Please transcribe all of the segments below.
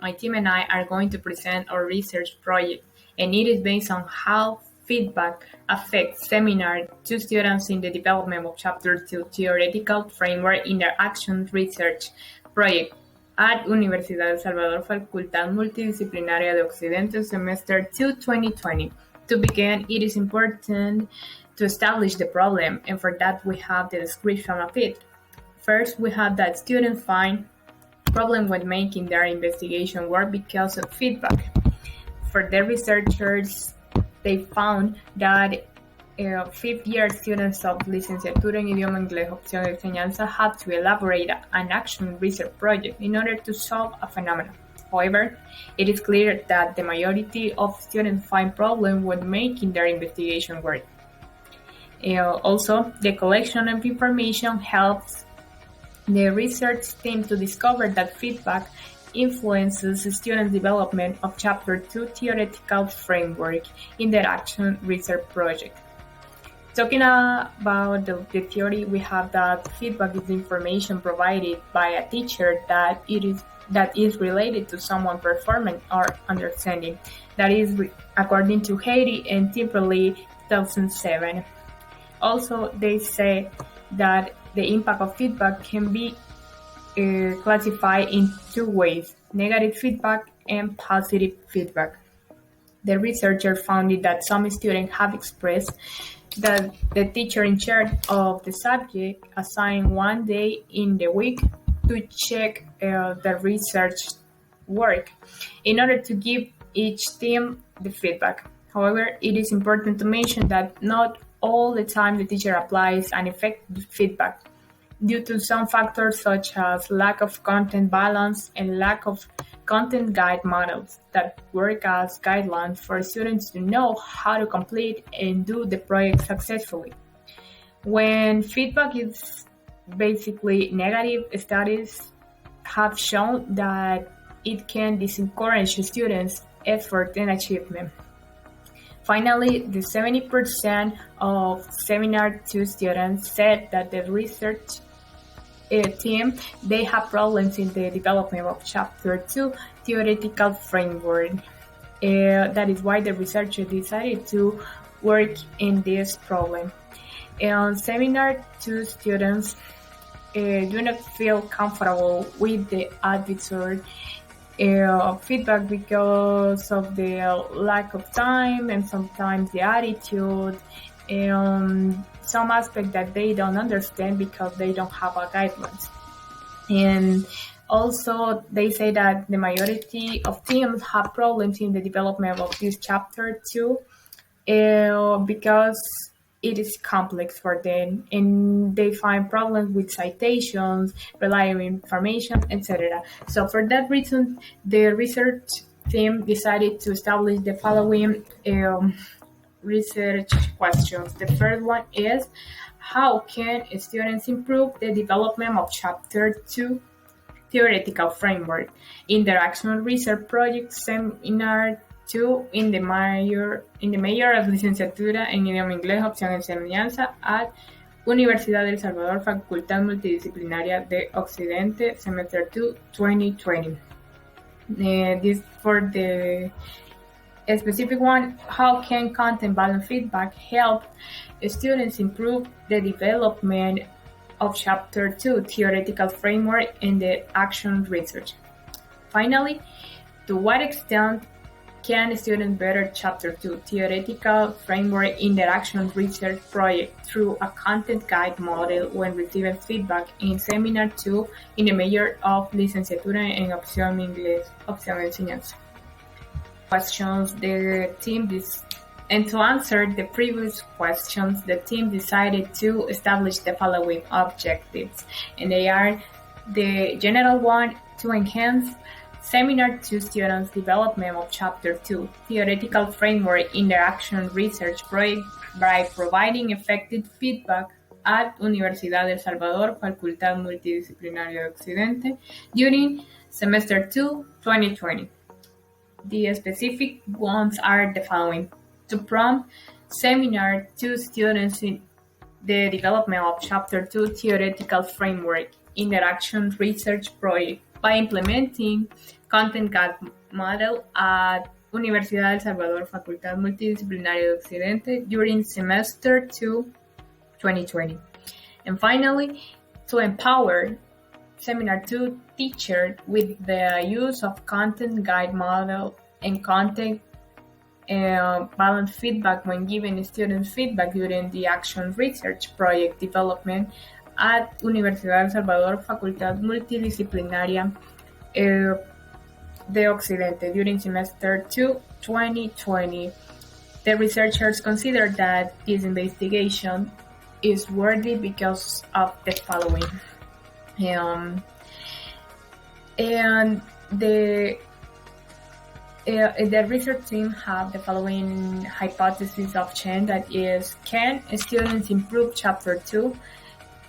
my team and I are going to present our research project, and it is based on how feedback affects Seminar 2 students in the development of Chapter 2 Theoretical Framework in their Action Research Project at Universidad del Salvador, Facultad Multidisciplinaria de Occidente, Semester 2 2020. To begin, it is important to establish the problem, and for that we have the description of it. First, we have that students find problem when making their investigation work because of feedback. For the researchers, they found that fifth-year students of Licenciatura en Idioma Inglés Opción de Enseñanza had to elaborate an action research project in order to solve a phenomenon. However, it is clear that the majority of students find problems when making their investigation work. Also, the collection of information helps the research team to discover that feedback influences the student development of Chapter 2 theoretical framework in their action research project. Talking about the theory, we have that feedback is information provided by a teacher that is related to someone's performance or understanding. That is according to Haiti and Timperley 2007. Also, they say that the impact of feedback can be classified in two ways: negative feedback and positive feedback. The researcher found that some students have expressed that the teacher in charge of the subject assigned one day in the week to check the research work in order to give each team the feedback. However, it is important to mention that not all the time the teacher applies an effective feedback due to some factors such as lack of content balance and lack of content guide models that work as guidelines for students to know how to complete and do the project successfully. When feedback is basically negative, studies have shown that it can discourage students' effort and achievement. Finally, the 70% of Seminar 2 students said that the research team, they have problems in the development of Chapter 2 theoretical framework. That is why the researcher decided to work in this problem. And Seminar 2 students do not feel comfortable with the advisor feedback because of the lack of time and sometimes the attitude and some aspect that they don't understand because they don't have a guidelines. And also they say that the majority of teams have problems in the development of this Chapter 2 because it is complex for them and they find problems with citations, reliable information, etc. So for that reason, the research team decided to establish the following research questions. The first one is, how can students improve the development of Chapter 2 theoretical framework in their action research project Seminar 2 in the major of Licenciatura en Idioma Inglés Opción de Enseñanza at Universidad del Salvador, Facultad Multidisciplinaria de Occidente, Semester 2 2020. This for the specific one, how can content balance feedback help students improve the development of Chapter 2 theoretical framework in the action research? Finally, to what extent can students better Chapter 2 theoretical framework in their action research project through a content guide model when receiving feedback in Seminar 2 in the major of Licenciatura en Opción Inglés Opción de Enseñanza? Questions the team and to answer the previous questions, the team decided to establish the following objectives, and they are: the general one, to enhance Seminar 2 students' development of Chapter 2 theoretical framework in their action research project by providing effective feedback at Universidad del Salvador, Facultad Multidisciplinaria de Occidente during Semester 2 2020. The specific ones are the following: to prompt Seminar 2 students in the development of Chapter 2 theoretical framework in their action research project by implementing Content Guide Model at Universidad del Salvador, Facultad Multidisciplinaria de Occidente during semester 2, 2020. And finally, to empower Seminar 2 teachers with the use of Content Guide Model and content balance feedback when giving students feedback during the Action Research Project development at Universidad del Salvador, Facultad Multidisciplinaria de Occidente during semester 2, 2020. The researchers consider that this investigation is worthy because of the following. And the research team have the following hypothesis of change, that is, can students improve Chapter 2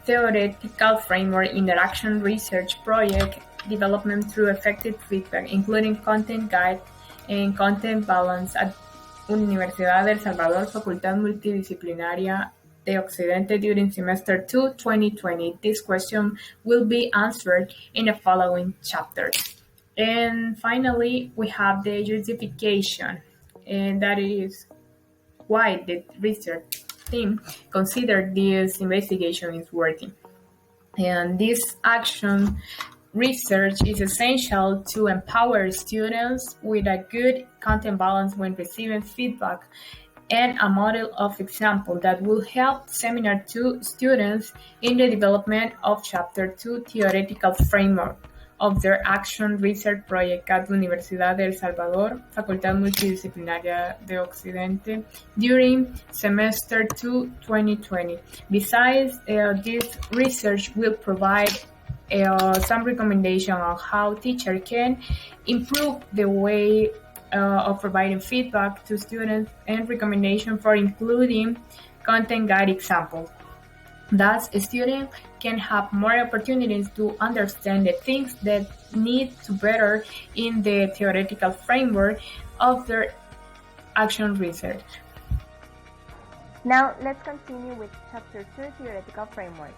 theoretical framework interaction research project development through effective feedback, including content guide and content balance at Universidad del Salvador, Facultad Multidisciplinaria de Occidente during semester 2, 2020. This question will be answered in the following chapters. And finally, we have the justification, and that is why the research team considered this investigation is worthy. And this action research is essential to empower students with a good content balance when receiving feedback, and a model of example that will help Seminar 2 students in the development of Chapter 2 theoretical framework of their Action Research Project at Universidad del Salvador, Facultad Multidisciplinaria de Occidente, during semester 2, 2020. Besides, this research will provide some recommendation on how teachers can improve the way of providing feedback to students, and recommendation for including content guide examples. Thus, a student can have more opportunities to understand the things that need to better in the theoretical framework of their action research. Now, let's continue with Chapter 2 Theoretical Framework.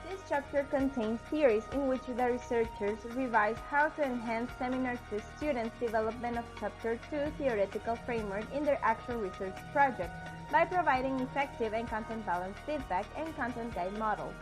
This chapter contains theories in which the researchers revise how to enhance Seminar 2 students' development of Chapter 2 theoretical framework in their actual research project by providing effective and content-balanced feedback and content guide models.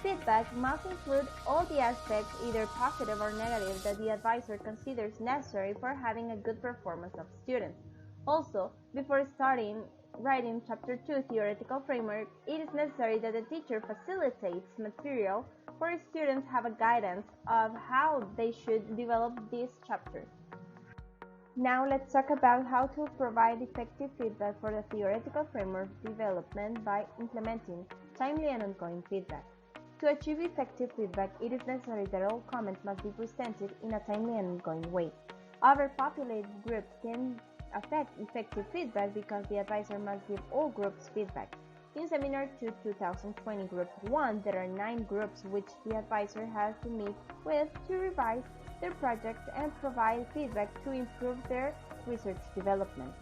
Feedback must include all the aspects, either positive or negative, that the advisor considers necessary for having a good performance of students. Also, before starting writing Chapter 2 theoretical framework, it is necessary that the teacher facilitates material for students have a guidance of how they should develop this chapter. Now let's talk about how to provide effective feedback for the theoretical framework development by implementing timely and ongoing feedback. To achieve effective feedback, it is necessary that all comments must be presented in a timely and ongoing way. Overpopulated groups can affect effective feedback because the advisor must give all groups feedback. In Seminar 2 2020 Group 1, there are 9 groups which the advisor has to meet with to revise their projects and provide feedback to improve their research development.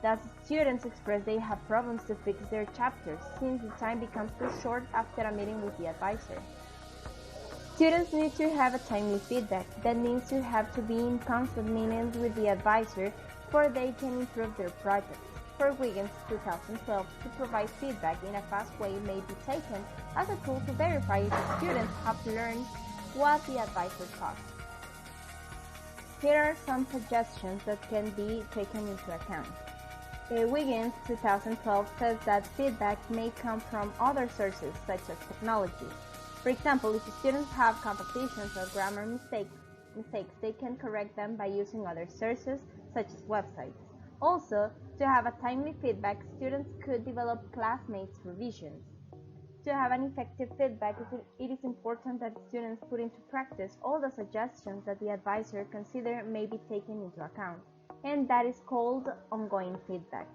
Thus, students express they have problems to fix their chapters since the time becomes too short after a meeting with the advisor. Students need to have a timely feedback. That means to have to be in constant meetings with the advisor for they can improve their projects. For Wiggins 2012, to provide feedback in a fast way may be taken as a tool to verify if the students have learned what the advisor taught. Here are some suggestions that can be taken into account. Wiggins 2012 says that feedback may come from other sources such as technology. For example, if students have compositions or grammar mistakes, they can correct them by using other sources such as websites. Also, to have a timely feedback, students could develop classmates' revisions. To have an effective feedback, it is important that students put into practice all the suggestions that the advisor considers may be taken into account, and that is called ongoing feedback.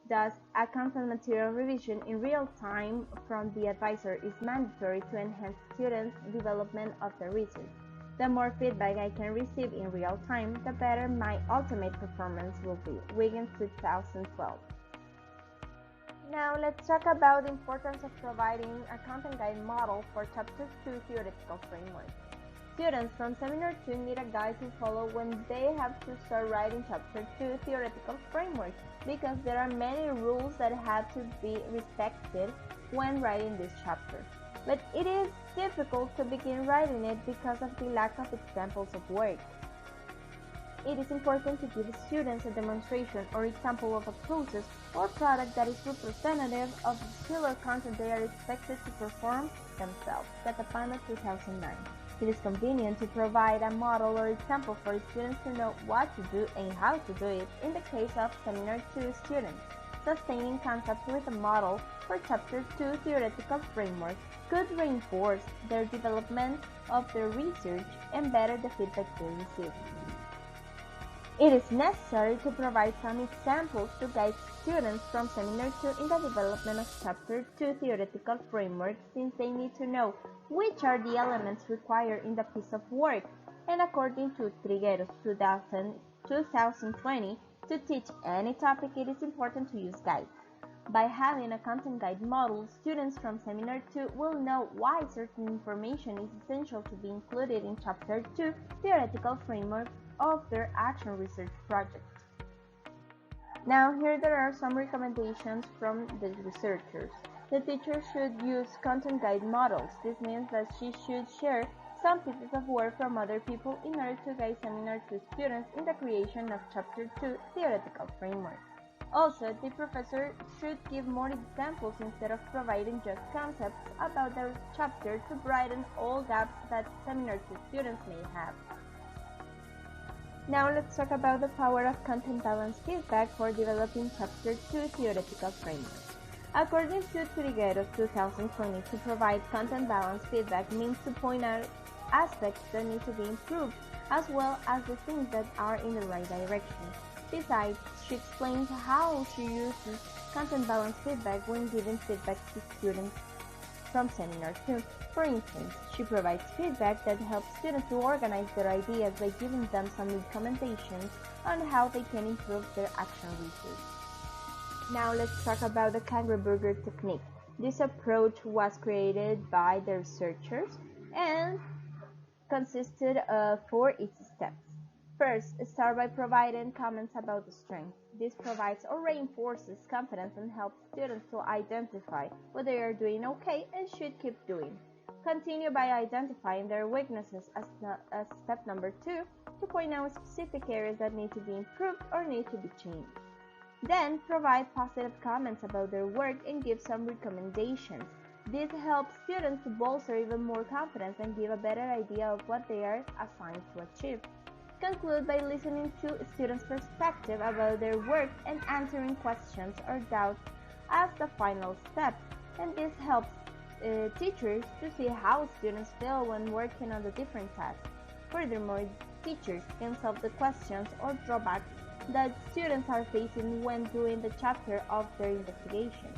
Thus, a constant material revision in real time from the advisor is mandatory to enhance students' development of their research. The more feedback I can receive in real time, the better my ultimate performance will be. Wiggins 2012. Now let's talk about the importance of providing a content guide model for Chapter 2 theoretical framework. Students from Seminar 2 need a guide to follow when they have to start writing Chapter 2 theoretical framework, because there are many rules that have to be respected when writing this chapter. But it is difficult to begin writing it because of the lack of examples of work. It is important to give students a demonstration or example of a process or product that is representative of the skill or content they are expected to perform themselves. Catapano 2009. It is convenient to provide a model or example for students to know what to do and how to do it in the case of Seminar 2 students. Sustaining concepts with a model for Chapter 2 theoretical framework could reinforce their development of their research and better the feedback they receive. It is necessary to provide some examples to guide students from Seminar 2 in the development of Chapter 2 theoretical framework, since they need to know which are the elements required in the piece of work, and according to Trigueros 2020, to teach any topic it is important to use guides. By having a content guide model, students from Seminar 2 will know why certain information is essential to be included in Chapter 2 theoretical framework of their action research project. Now here there are some recommendations from the researchers. The teacher should use content guide models. This means that she should share some pieces of work from other people in order to guide Seminar 2 students in the creation of Chapter 2 theoretical framework. Also, the professor should give more examples instead of providing just concepts about the chapter to brighten all gaps that Seminar 2 students may have. Now let's talk about the power of content balance feedback for developing Chapter 2 theoretical framework. According to Trigueros 2020, to provide content balance feedback means to point out aspects that need to be improved, as well as the things that are in the right direction. Besides, she explains how she uses content balance feedback when giving feedback to students from Seminar 2. For instance, she provides feedback that helps students to organize their ideas by giving them some recommendations on how they can improve their action research. Now let's talk about the Kangaroo Burger technique. This approach was created by the researchers and consisted of 4 easy steps. First, start by providing comments about the strength. This provides or reinforces confidence and helps students to identify what they are doing okay and should keep doing. Continue by identifying their weaknesses as step number 2 to point out specific areas that need to be improved or need to be changed. Then, provide positive comments about their work and give some recommendations. This helps students to bolster even more confidence and give a better idea of what they are assigned to achieve. Conclude by listening to students' perspective about their work and answering questions or doubts as the final step, and this helps teachers to see how students feel when working on the different tasks. Furthermore, teachers can solve the questions or drawbacks that students are facing when doing the chapter of their investigation.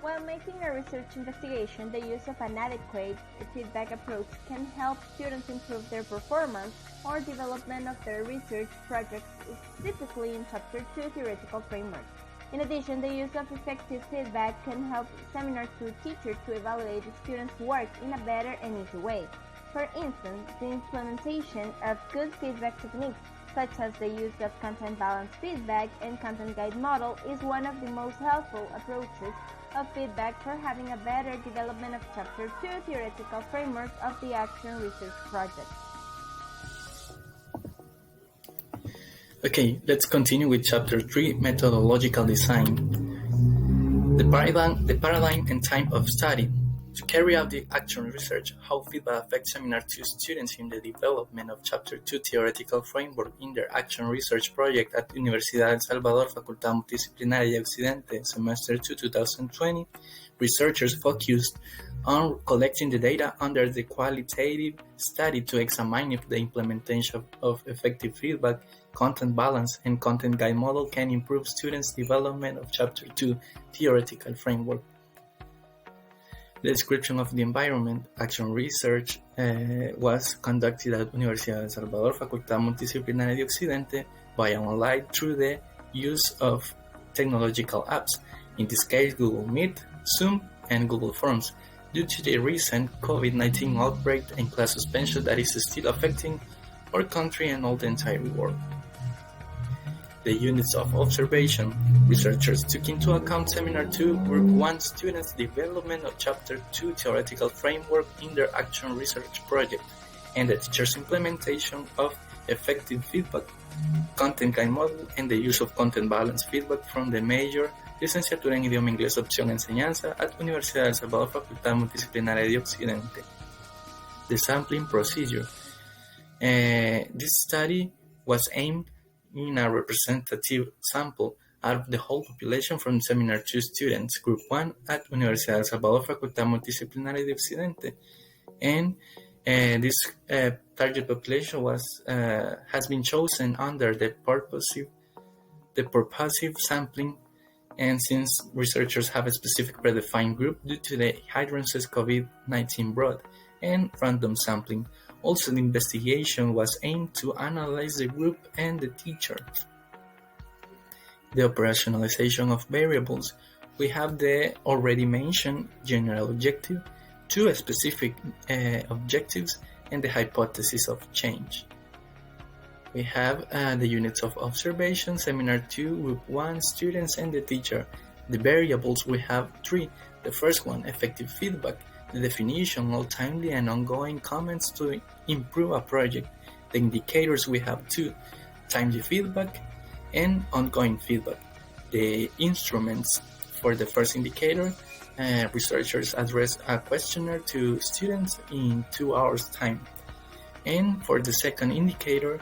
While making a research investigation, the use of an adequate feedback approach can help students improve their performance or development of their research projects, specifically in Chapter 2 theoretical framework. In addition, the use of effective feedback can help Seminar 2 teachers to evaluate students' work in a better and easy way. For instance, the implementation of good feedback techniques, such as the use of content balance feedback and content guide model, is one of the most helpful approaches of feedback for having a better development of Chapter 2 theoretical framework of the Action Research Project. Okay, let's continue with Chapter 3, Methodological Design. The paradigm and time of study. To carry out the action research, how feedback affects Seminar 2 students in the development of Chapter 2 theoretical framework in their action research project at Universidad del Salvador, Facultad Multidisciplinaria de Occidente, Semester 2, 2020, researchers focused on collecting the data under the qualitative study to examine if the implementation of effective feedback, content balance, and content guide model can improve students' development of Chapter 2 theoretical framework. The description of the environment action research was conducted at Universidad del Salvador, Facultad Multidisciplinaria de Occidente, via online through the use of technological apps, in this case Google Meet, Zoom, and Google Forms. due to the recent COVID-19 outbreak and class suspension that is still affecting our country and all the entire world. The units of observation, researchers took into account Seminar 2 Group 1 students' development of Chapter 2 theoretical framework in their action research project, and the teacher's implementation of effective feedback, content guide model, and the use of content balance feedback from the major Licenciatura en Idioma Inglés Opción Enseñanza at Universidad de El Salvador Facultad Multidisciplinaria de Occidente. The sampling procedure. This study was aimed in a representative sample out of the whole population from Seminar 2 students, Group 1 at Universidad de El Salvador Facultad Multidisciplinaria de Occidente. And this target population has been chosen under the purposive sampling, and since researchers have a specific predefined group due to the hydrangeas COVID-19 broad and random sampling. Also, the investigation was aimed to analyze the group and the teacher. The operationalization of variables. We have the already mentioned general objective, two specific objectives, and the hypothesis of change. We have the units of observation, Seminar 2, Group 1, students, and the teacher. The variables, we have three. The first one, effective feedback. The definition of timely and ongoing comments to improve a project. The indicators, we have two, timely feedback and ongoing feedback. The instruments, for the first indicator, researchers address a questionnaire to students in 2 hours time. And for the second indicator,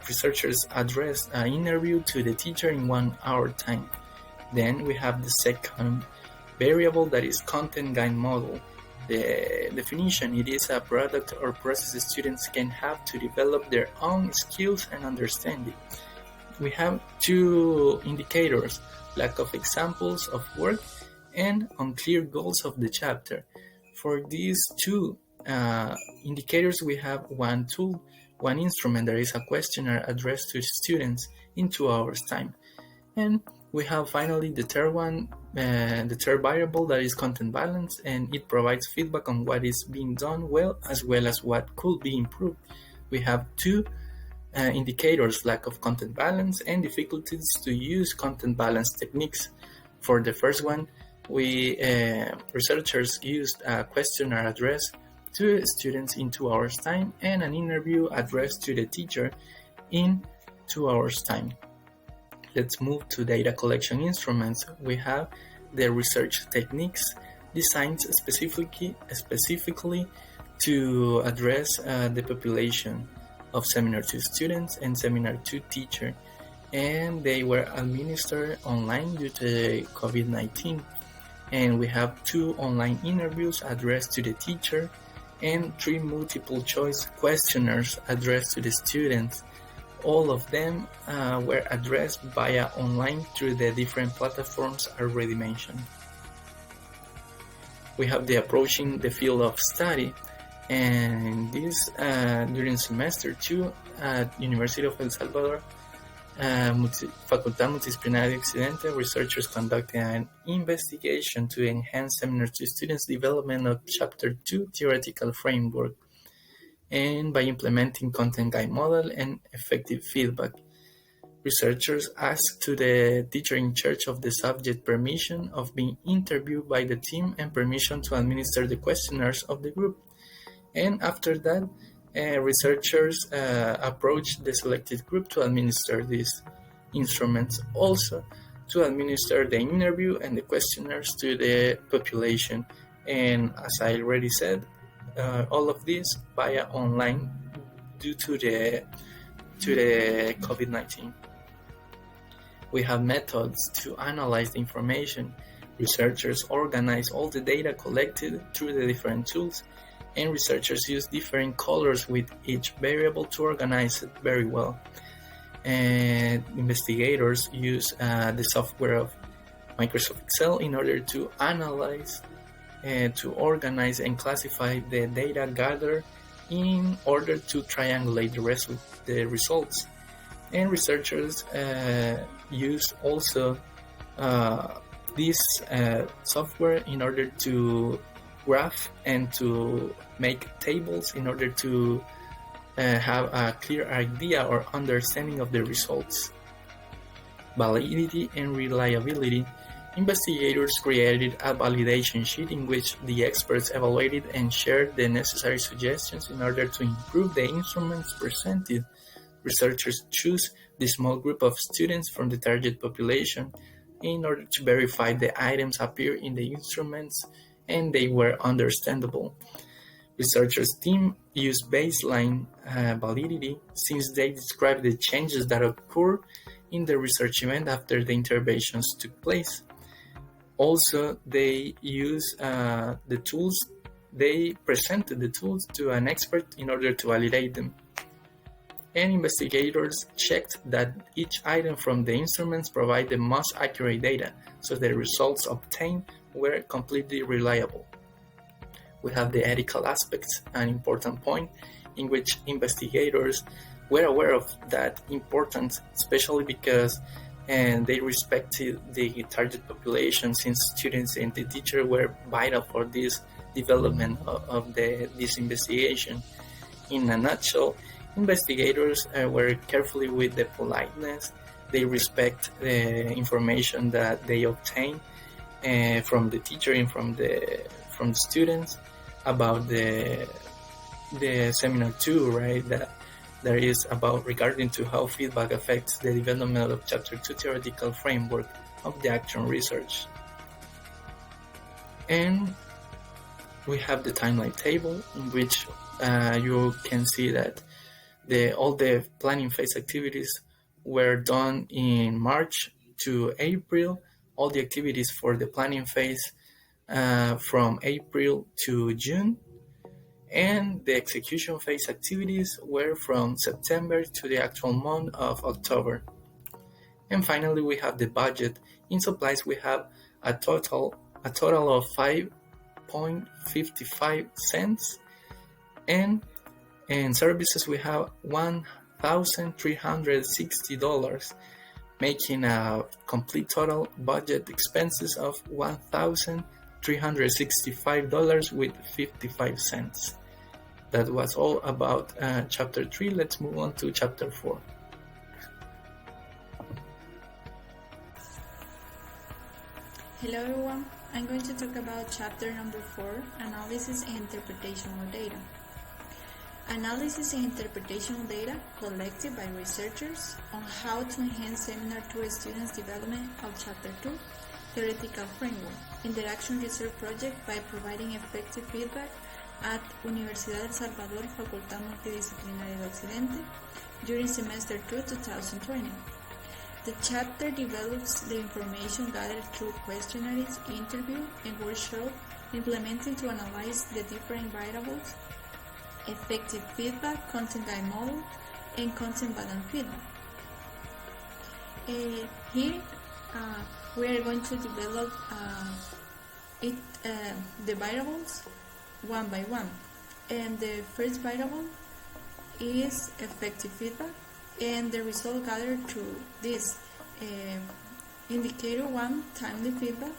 researchers address an interview to the teacher in 1 hour time. Then we have the second variable, that is content guide model. The definition, it is a product or process students can have to develop their own skills and understanding. We have two indicators, lack of examples of work and unclear goals of the chapter. For these two indicators, we have one tool, one instrument, that is a questionnaire addressed to students in 2 hours time. And we have finally the third one, the third variable, that is content balance, and it provides feedback on what is being done well as what could be improved. We have two indicators, lack of content balance and difficulties to use content balance techniques. For the first one, researchers used a questionnaire addressed to students in 2 hours time and an interview addressed to the teacher in 2 hours time. Let's move to data collection instruments. We have the research techniques designed specifically to address the population of Seminar 2 students and Seminar 2 teacher, and they were administered online due to COVID-19. And we have 2 online interviews addressed to the teacher and 3 multiple choice questionnaires addressed to the students. All of them were addressed via online through the different platforms already mentioned. We have the approaching the field of study, and this during semester 2 at University of El Salvador Facultad Multidisciplinaria de Occidente, researchers conducted an investigation to enhance Seminar 2 students' development of Chapter 2 theoretical framework, and by implementing content guide model and effective feedback. Researchers asked to the teacher in charge of the subject permission of being interviewed by the team and permission to administer the questionnaires of the group. And after that, researchers approached the selected group to administer these instruments, also to administer the interview and the questionnaires to the population. And as I already said, all of this via online due to the COVID-19. We have methods to analyze the information. Researchers organize all the data collected through the different tools, and researchers use different colors with each variable to organize it very well. And investigators use the software of Microsoft Excel in order to analyze, to organize and classify the data gathered in order to triangulate the results. And researchers use also this software in order to graph and to make tables in order to have a clear idea or understanding of the results. Validity and reliability. Investigators created a validation sheet in which the experts evaluated and shared the necessary suggestions in order to improve the instruments presented. Researchers choose the small group of students from the target population in order to verify the items appear in the instruments and they were understandable. Researchers' team used baseline validity since they describe the changes that occur in the research event after the interventions took place. Also, they use the tools, they presented the tools to an expert in order to validate them. And investigators checked that each item from the instruments provide the most accurate data, so the results obtained were completely reliable. We have the ethical aspects, an important point in which investigators were aware of that importance, especially because they respected the target population, since students and the teacher were vital for this development of this investigation. In a nutshell, investigators were carefully with the politeness. They respect the information that they obtain from the teacher and from the students about the seminar 2, right? That is about regarding to how feedback affects the development of Chapter 2 theoretical framework of the action research. And we have the timeline table in which you can see that all the planning phase activities were done in March to April, all the activities for the planning phase from April to June, and the execution phase activities were from September to the actual month of October. And finally, we have the budget. In supplies, we have a total of 5.55 cents, and in services we have $1,360, making a complete total budget expenses of $1,365 with 55 cents. That was all about chapter 3. Let's move on to chapter 4. Hello everyone, I'm going to talk about chapter number 4, Analysis and Interpretation of Data. Analysis and interpretation of data collected by researchers on how to enhance Seminar 2 students' development of Chapter 2 Theoretical Framework Interaction Research Project by providing effective feedback at Universidad del Salvador Facultad Multidisciplinaria de Occidente during semester 2 2020. The chapter develops the information gathered through questionnaires, interview, and workshop implementing to analyze the different variables, effective feedback, content guide model, and content balance feedback. Here we are going to develop the variables one by one. And the first variable is effective feedback, and the result gathered through this indicator 1, timely feedback,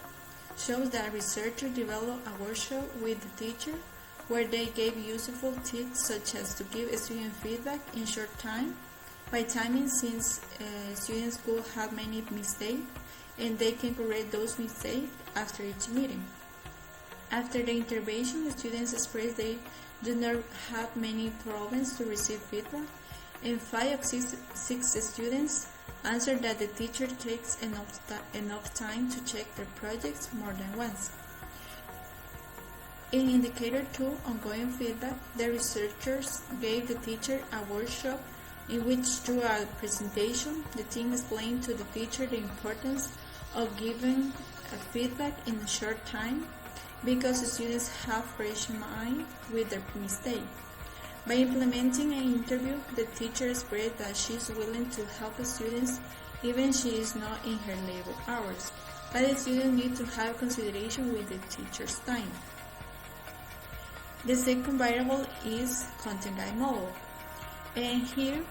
shows that researchers developed a workshop with the teacher where they gave useful tips such as to give student feedback in short time by timing, since students could have many mistakes and they can correct those mistakes after each meeting. After the intervention, the students expressed they do not have many problems to receive feedback, and 5 of 6 students answered that the teacher takes enough time to check their projects more than once. In indicator 2, ongoing feedback, the researchers gave the teacher a workshop in which, through a presentation, the team explained to the teacher the importance of giving feedback in a short time because the students have fresh mind with their mistake. By implementing an interview, the teacher expressed that she is willing to help the students even she is not in her labor hours, but the students need to have consideration with the teacher's time. The second variable is content guide model, and here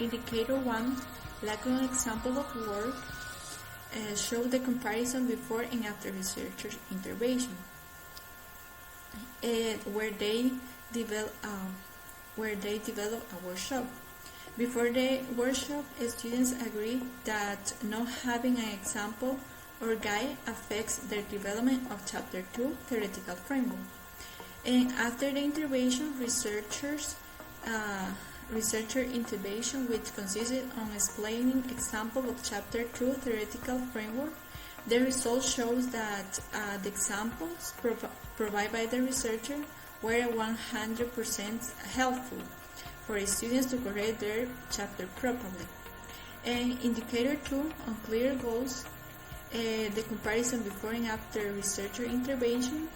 indicator 1, like an example of work, show the comparison before and after researchers' intervention, where they develop a workshop. Before the workshop, students agree that not having an example or guide affects their development of Chapter 2 theoretical framework. And after the intervention, researcher intervention, which consisted on explaining example of Chapter 2 theoretical framework, the result shows that the examples provided by the researcher were 100% helpful for students to correct their chapter properly. And indicator 2 on clear goals, the comparison before and after researcher intervention.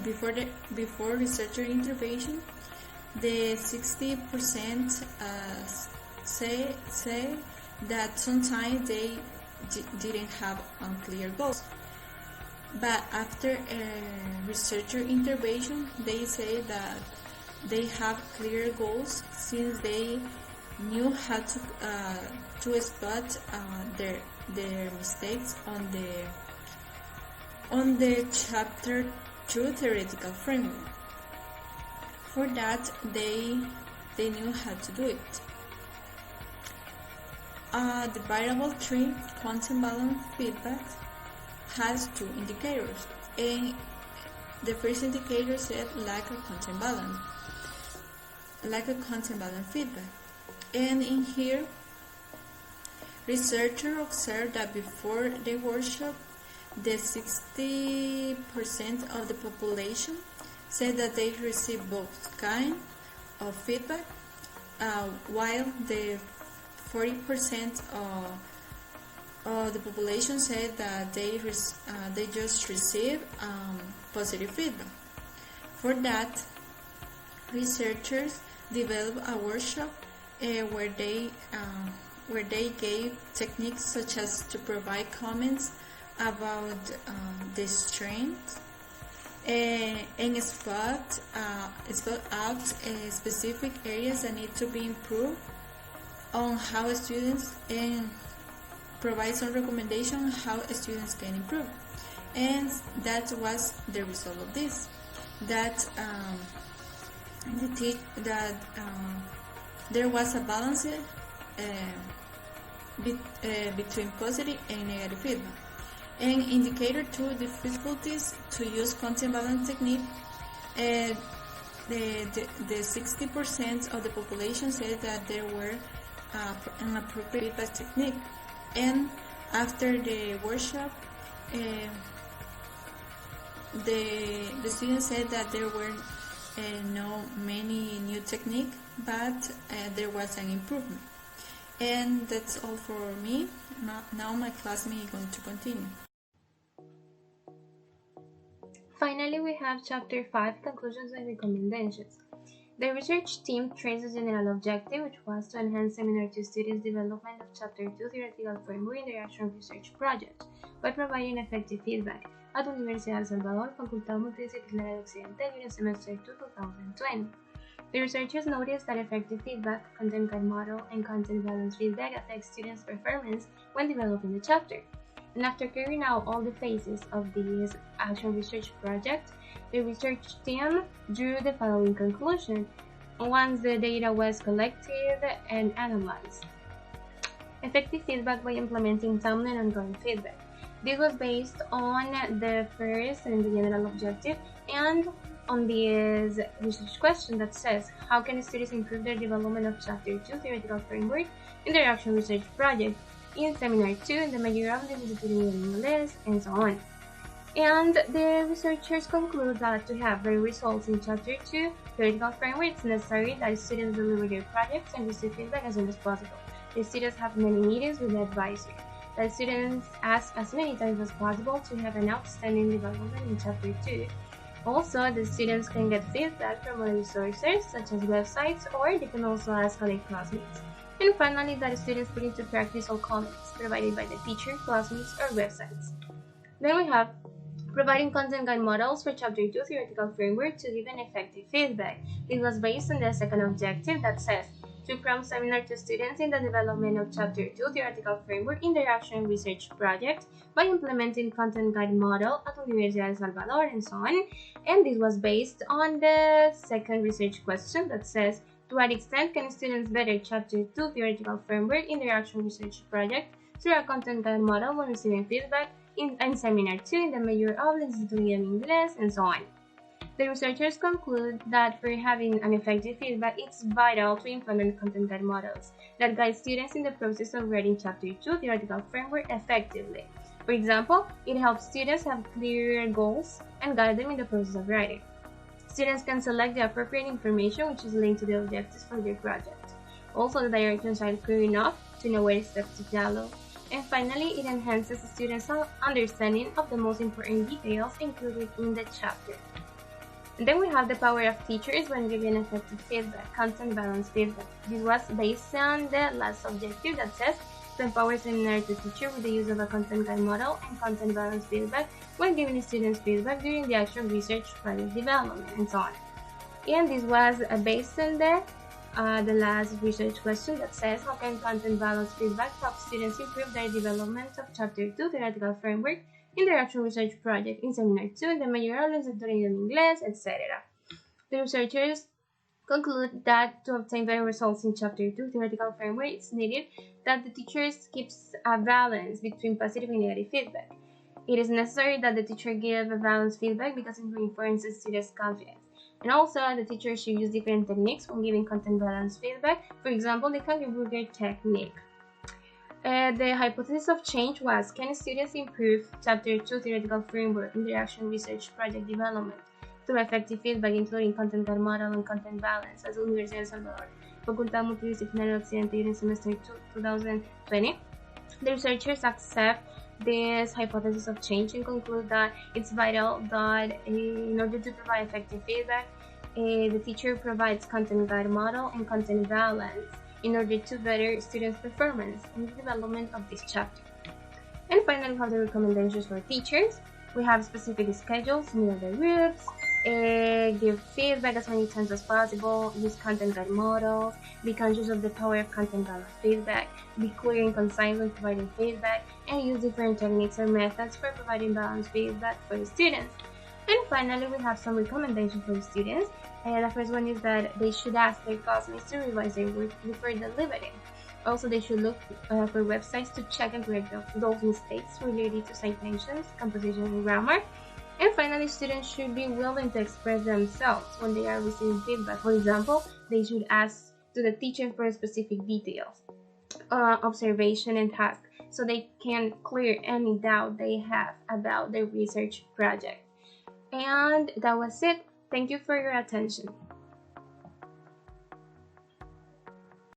Before researcher intervention, the 60% say that sometimes they didn't have unclear goals. But after researcher intervention, they say that they have clear goals since they knew how to spot their mistakes on the Chapter 2 theoretical framework. For that, they knew how to do it. The variable tree content balance feedback has two indicators, and the first indicator said lack of content balance feedback. And in here, researchers observed that before the workshop, the 60% of the population said that they received both kind of feedback, while the 40% of the population said that they just received positive feedback. For that, researchers developed a workshop where they gave techniques such as to provide comments about the strengths and spot out specific areas that need to be improved on how students, and provide some recommendation how students can improve. And that was the result of this. That there was a balance between positive and negative feedback. And indicator 2, difficulties to use content balance technique. The 60% of the population said that there were an appropriate feedback technique. And after the workshop, the students said that there were no many new technique, but there was an improvement. And that's all for me. Now my classmate is going to continue. Finally, we have Chapter 5, Conclusions and Recommendations. The research team traces the general objective, which was to enhance Seminar 2 students' development of Chapter 2 theoretical framework in their actual research projects by providing effective feedback at Universidad de El Salvador, Facultad Multidisciplinaria de Occidente, during semester 2, 2020. The researchers noticed that effective feedback, content guide model, and content balance feedback affect students' performance when developing the chapter. And after carrying out all the phases of this actual research project, the research team drew the following conclusion once the data was collected and analyzed. Effective feedback by implementing timely and ongoing feedback. This was based on the first and the general objective and on this research question that says, how can students improve their development of Chapter 2 theoretical framework in their actual research project in Seminar 2 in the major of the disciplinary list, and so on. And the researchers conclude that to have better results in Chapter 2 theoretical framework, it's necessary that students deliver their projects and receive feedback as soon as possible. The students have many meetings with the advisor. The students ask as many times as possible to have an outstanding development in Chapter 2. Also, the students can get feedback from other sources such as websites, or they can also ask other classmates. And finally, that students put into practice all comments provided by the teacher, classmates, or websites. Then we have providing content guide models for Chapter 2 theoretical framework to give an effective feedback. This was based on the second objective that says, to prompt seminar to students in the development of Chapter 2 Theoretical Framework Interaction Research Project by implementing content guide model at Universidad de El Salvador and so on. And this was based on the second research question that says, to what extent can students better Chapter 2 Theoretical Framework Interaction Research Project through a content guide model when receiving feedback in Seminar 2 in the major of Licenciatura en Inglés and so on. The researchers conclude that for having an effective feedback, it's vital to implement content guide models that guide students in the process of writing Chapter 2 Theoretical Framework effectively. For example, it helps students have clear goals and guide them in the process of writing. Students can select the appropriate information which is linked to the objectives for their project. Also, the directions are clear enough to know where steps to follow. And finally, it enhances the students' understanding of the most important details included in the chapter. And then we have the power of teachers when giving effective feedback, content balance feedback. This was based on the last objective that says to empower seminar to teacher with the use of a content guide model and content balance feedback when giving students feedback during the action research project development and so on. And this was based on the last research question that says how can content balance feedback help students improve their development of Chapter 2 Theoretical Framework Interaction Research Project in Seminar 2 in the major of Licenciatura en Inglés, etc. The researchers conclude that to obtain better results in Chapter 2 Theoretical Framework, it's needed that the teachers keeps a balance between positive and negative feedback. It is necessary that the teacher give a balanced feedback because it reinforces students' confidence. And also, the teacher should use different techniques when giving content balance feedback. For example, the Kangerberger technique. The hypothesis of change was, can students improve Chapter 2 Theoretical Framework Interaction Research Project Development through effective feedback, including content guide model and content balance, as Universidad de El Salvador, Facultad Multidisciplinaria Occidente in semester 2020. The researchers accept this hypothesis of change and conclude that it's vital that in order to provide effective feedback, the teacher provides content guide model and content balance in order to better students' performance in the development of this chapter. And finally, we have the recommendations for teachers. We have specific schedules, mirror the groups, give feedback as many times as possible, use content guide models, be conscious of the power of content balance feedback, be clear and concise when providing feedback, and use different techniques or methods for providing balanced feedback for the students. And finally, we have some recommendations for the students. The first one is that they should ask their classmates to revise their work before delivering. Also, they should look for websites to check and correct those mistakes related to citations, composition, and grammar. And finally, students should be willing to express themselves when they are receiving feedback. For example, they should ask to the teacher for specific details, observation, and task, so they can clear any doubt they have about their research project. And that was it. Thank you for your attention.